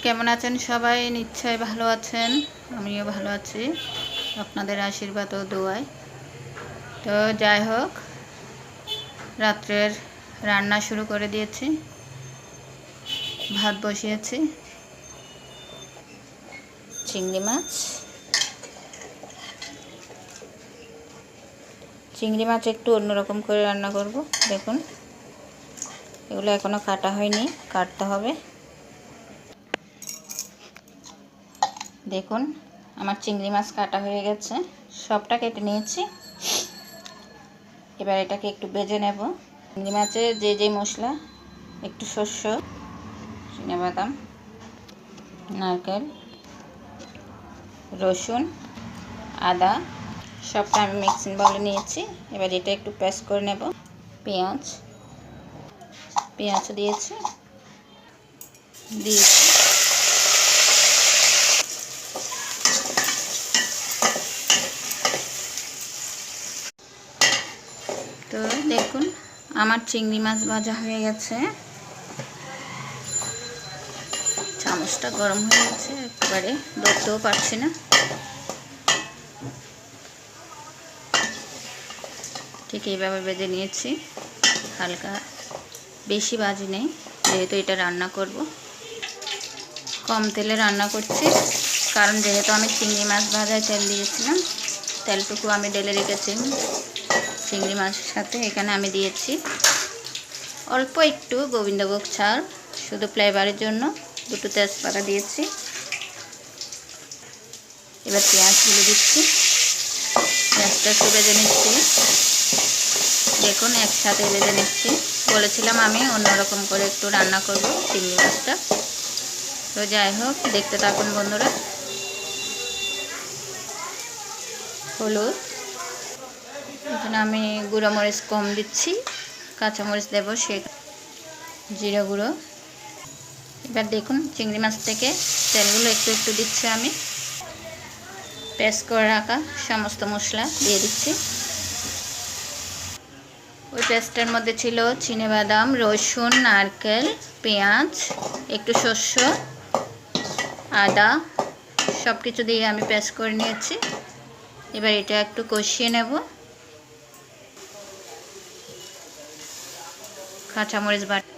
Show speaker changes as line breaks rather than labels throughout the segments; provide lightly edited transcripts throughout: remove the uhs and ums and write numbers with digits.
কেমন আছেন সবাই? নিশ্চয়ই ভালো আছেন, আমিও ভালো আছি আপনাদের আশীর্বাদ ও দোয়ায়। তো যাই হোক, রাত্রের রান্না শুরু করে দিয়েছি। ভাত বসিয়েছি, চিংড়ি মাছ একটু অন্যরকম করে রান্না করব। দেখুন, এগুলো এখনো কাটা হয়নি, কাটতে হবে। দেখুন, আমার চিংড়ি মাছ কাটা হয়ে গেছে, সবটা কেটে নিয়েছি। এবার এটাকে একটু ভেজে নেব। চিংড়ি মাছে যে মশলা, একটু শস্য, চিনাবাদাম, নারকেল, রসুন, আদা, সবটা আমি মিক্সিং বাউলে নিয়েছি। এবার এটা একটু পেস্ট করে নেব। পেঁয়াজ দিয়েছি। তো দেখুন, আমার চিংড়ি মাছ ভাজা হয়ে গেছে। চামচটা গরম হয়ে গেছে, একেবারে ধরতেও পারছি না। ঠিক এইভাবে ভেজে নিয়েছি, হালকা, বেশি ভাজি নেই, যেহেতু এটা রান্না করব। কম তেলে রান্না করছি, কারণ যেহেতু আমি চিংড়ি মাছ ভাজায় তেল দিয়েছিলাম, তেলটুকু আমি ঢেলে রেখেছি চিংড়ি মাছের সাথে। এখানে আমি দিয়েছি অল্প একটু গোবিন্দভোগ চাল, শুধু ফ্লেভারের জন্য। দুটো তেজপাতা দিয়েছি। এবার পেঁয়াজগুলো দিচ্ছি, পেঁয়াজটা একটু ভেজে নিচ্ছি। দেখুন, একসাথে ভেজে নিচ্ছি। বলেছিলাম আমি অন্যরকম করে একটু রান্না করব চিংড়ি মাছটা। তো যাই হোক, দেখতে থাকুন বন্ধুরা। হলুদ, এখানে আমি গুঁড়ো মরিচ কম দিচ্ছি, কাঁচামরিচ দেবো, সে জিরা গুঁড়ো। এবার দেখুন, চিংড়ি মাছ থেকে তেলগুলো একটু একটু দিচ্ছি আমি। পেস্ট করে রাখা সমস্ত মশলা দিয়ে দিচ্ছি। ওই পেস্টের মধ্যে ছিল চিনেবাদাম, রসুন, নারকেল, পেঁয়াজ, একটু শস্য, আদা, সব কিছু দিয়ে আমি পেস্ট করে নিয়েছি। এবার এটা একটু কষিয়ে নেব। কাঁচামরিচ বাটা।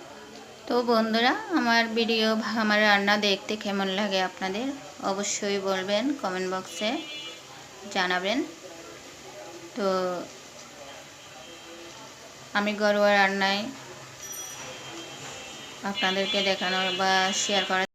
তো বন্ধুরা, আমার ভিডিও, আমার রান্না দেখতে কেমন লাগে আপনাদের অবশ্যই বলবেন, কমেন্ট বক্সে জানাবেন। তো আমি ঘরোয়া রান্নায় আপনাদেরকে দেখানোর বা শেয়ার করার